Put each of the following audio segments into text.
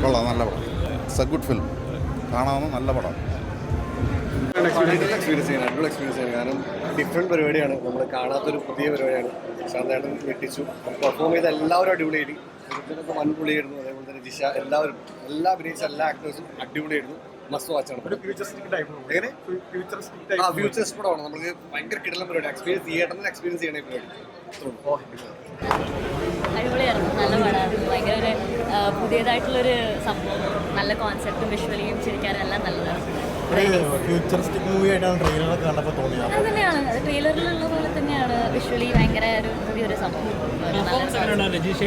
കൊള്ളാം, നല്ല പടം. It's A good film. കാണാവുന്ന നല്ല പടം. എക്സ്പീരിയൻസ് ആണ്. കാരണം ഡിഫറെൻറ്റ് പരിപാടിയാണ്, നമ്മൾ കാണാത്തൊരു പുതിയ പരിപാടിയാണ്. ശാന്തേട്ടൻ ഞെട്ടിച്ചു, പെർഫോം ചെയ്ത എല്ലാവരും അടിപൊളിയായിട്ട്. വൻപുളിയായിരുന്നു. അതേപോലെ തന്നെ ജിഷ, എല്ലാ അഭിനയിച്ച എല്ലാ ആക്ടേഴ്സും അടിപൊളിയായിരുന്നു. മസ്റ്റ് വാച്ചാണ്. ഫ്യൂച്ചറിസ്റ്റ് പടമാണ്. നമുക്ക് ഭയങ്കര കിടലം പരിപാടി. തിയേറ്ററിൽ എക്സ്പീരിയൻസ് ചെയ്യണ പരിപാടി. അടിപൊളിയായിരുന്നു, നല്ല പടമാണ്. ഭയങ്കര ഒരു പുതിയതായിട്ടുള്ളൊരു സംഭവം, നല്ല കോൺസെപ്റ്റും വിഷ്വലിയും ചിരിക്കാനും എല്ലാം നല്ലതാണ്. ഫ്യൂച്ചറിസ്റ്റിക് മൂവി ആയിട്ടാണ് ട്രെയിലറൊക്കെ കണ്ടപ്പോൾ തോന്നിയത്. അത് തന്നെയാണ്, ട്രെയിലറിലുള്ള പോലെ തന്നെയാണ് വിഷ്വലി ഭയങ്കര ഒരു പുതിയൊരു സംഭവം. രജീഷ്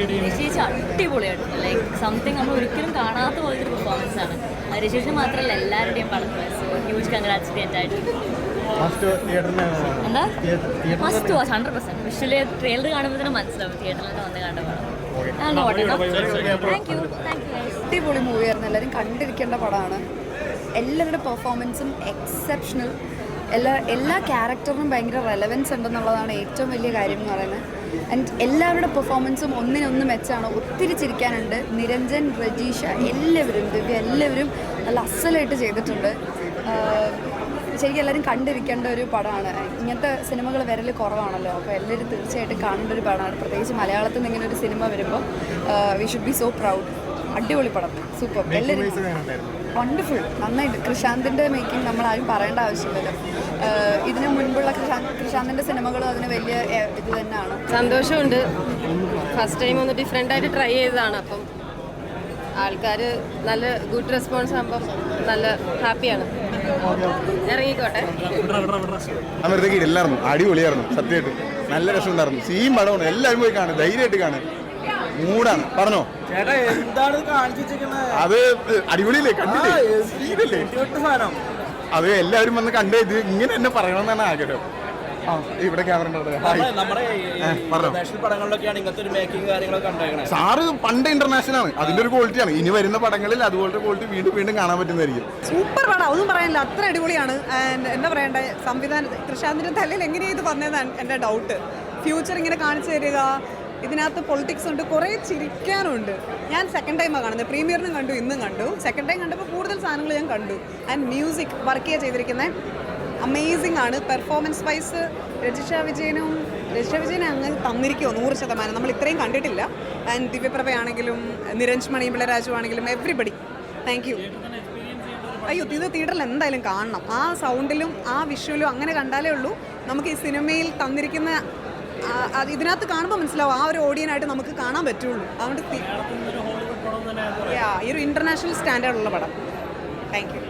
അടിപൊളിയായിട്ടുണ്ട്. ലൈക്ക് സംതിങ് നമ്മൾ ഒരിക്കലും കാണാത്ത പോലത്തെ ഒരു പെർഫോമൻസ് ആണ്. രജീഷിന് മാത്രമല്ല എല്ലാവരുടെയും പടത്തിൽ ഹ്യൂജ് കൺഗ്രാറ്റ്സ് ആയിട്ട്. എന്താ മസ്റ്റ് വാച്ച് 100%. വിഷ്വലി ട്രെയിലർ കാണുമ്പോൾ തന്നെ മനസ്സിലാവും തിയേറ്ററിലൊക്കെ വന്ന് കണ്ട പടം. Thank you. അടിപൊളി മൂവിയായിരുന്നു. എല്ലാവരും കണ്ടിരിക്കേണ്ട പടമാണ്. എല്ലാവരുടെ പെർഫോമൻസും എക്സെപ്ഷണൽ. എല്ലാ ക്യാരക്ടറിനും ഭയങ്കര റെലവൻസ് ഉണ്ടെന്നുള്ളതാണ് ഏറ്റവും വലിയ കാര്യം എന്ന് പറയുന്നത്. ആൻഡ് എല്ലാവരുടെ പെർഫോമൻസും ഒന്നിനൊന്ന് മെച്ചാണ്. ഒത്തിരി ചിരിക്കാനുണ്ട്. നിരഞ്ജൻ, രജീഷ, എല്ലാവരും, ദിവ്യ, എല്ലാവരും നല്ല അസലായിട്ട് ചെയ്തിട്ടുണ്ട്. ശരിക്കും എല്ലാവരും കണ്ടിരിക്കേണ്ട ഒരു പടമാണ്. ഇങ്ങനത്തെ സിനിമകൾ വരൽ കുറവാണല്ലോ, അപ്പോൾ എല്ലാവരും തീർച്ചയായിട്ടും കാണേണ്ട ഒരു പടമാണ്. പ്രത്യേകിച്ച് മലയാളത്തിൽ നിന്ന് ഇങ്ങനെ ഒരു സിനിമ വരുമ്പോൾ we should be so proud. അടിപൊളി പടം, സൂപ്പർ. എല്ലാവരും വണ്ടർഫുൾ, നന്നായിട്ട്. കൃഷാന്തിൻ്റെ മേക്കിംഗ് നമ്മളാരും പറയേണ്ട ആവശ്യമില്ലല്ലോ. ഇതിന് മുൻപുള്ള കൃഷാന്തിൻ്റെ സിനിമകളും അതിന് വലിയ ഇത് തന്നെയാണ്. സന്തോഷമുണ്ട്. ഫസ്റ്റ് ടൈം ഒന്ന് ഡിഫറെൻ്റ് ആയിട്ട് ട്രൈ ചെയ്തതാണ്. അപ്പം ആൾക്കാർ നല്ല ഗുഡ് റെസ്പോൺസ് ആകുമ്പം നല്ല ഹാപ്പിയാണ്. ഇറങ്ങിക്കോട്ടെ. അന്നേരത്തേക്ക് എല്ലായിരുന്നു അടിപൊളിയായിരുന്നു. സത്യമായിട്ട് നല്ല രസമുണ്ടായിരുന്നു. സീൻ പടമാണ്. എല്ലാവരും പോയി കാണും, ധൈര്യമായിട്ട് കാണും. മൂടാണ്. പറഞ്ഞോ അത് അടിപൊളിയില്ലേ, കണ്ടില്ലേ? അത് എല്ലാവരും വന്ന് കണ്ടേ. ഇത് ഇങ്ങനെ തന്നെ പറയണമെന്നാണ് ആഗ്രഹം. ഇവിടെ ക്യാമറ സാറ് പണ്ട് ഇന്റർനാഷണൽ ആണ്. അതിന്റെ ഒരു ക്വാളിറ്റിയാണ്. ഇനി വരുന്ന പടങ്ങളിൽ അതുപോലത്തെ ക്വാളിറ്റി വീണ്ടും വീണ്ടും കാണാൻ പറ്റുന്നതായിരിക്കും. സൂപ്പർ പടം, ഒന്നും പറയാനില്ല. അത്ര അടിപൊളിയാണ്. എന്താ പറയണ്ടേ, സംവിധാനം കൃഷാന്തിന്റെ തലയിൽ എങ്ങനെയാണ് ഇത് പറഞ്ഞതാണ് എൻ്റെ ഡൗട്ട്. ഫ്യൂച്ചർ ഇങ്ങനെ കാണിച്ചു തരിക, ഇതിനകത്ത് പൊളിറ്റിക്സ് ഉണ്ട്, കുറേ ചിരിക്കാനുണ്ട്. ഞാൻ സെക്കൻഡ് ടൈമാണ് കാണുന്നത്. പ്രീമിയറിനും കണ്ടു, ഇന്നും കണ്ടു. സെക്കൻഡ് ടൈം കണ്ടപ്പോൾ കൂടുതൽ സാധനങ്ങൾ ഞാൻ കണ്ടു. ആൻഡ് മ്യൂസിക് വർക്ക് ചെയ്തിരിക്കുന്നത് അമേസിംഗ് ആണ്. പെർഫോമൻസ് വൈസ് രജിഷ വിജയനെ അങ്ങ് തന്നിരിക്കുമോ 100%. നമ്മൾ ഇത്രയും കണ്ടിട്ടില്ല. ആൻഡ് ദിവ്യപ്രഭയാണെങ്കിലും നിരഞ്ജ് മണിപിള്ള രാജു ആണെങ്കിലും എവ്രിബഡി താങ്ക് യു. അയ്യോ, ഇത് തിയേറ്ററിൽ എന്തായാലും കാണണം. ആ സൗണ്ടിലും ആ വിഷ്വലും അങ്ങനെ കണ്ടാലേ ഉള്ളൂ നമുക്ക് ഈ സിനിമയിൽ തന്നിരിക്കുന്ന ഇതിനകത്ത് കാണുമ്പോൾ മനസ്സിലാവും ആ ഒരു ഓഡിയനായിട്ട് നമുക്ക് കാണാൻ പറ്റുള്ളൂ. അതുകൊണ്ട് ഈ ഒരു ഇൻ്റർനാഷണൽ സ്റ്റാൻഡേർഡുള്ള പടം. Thank you.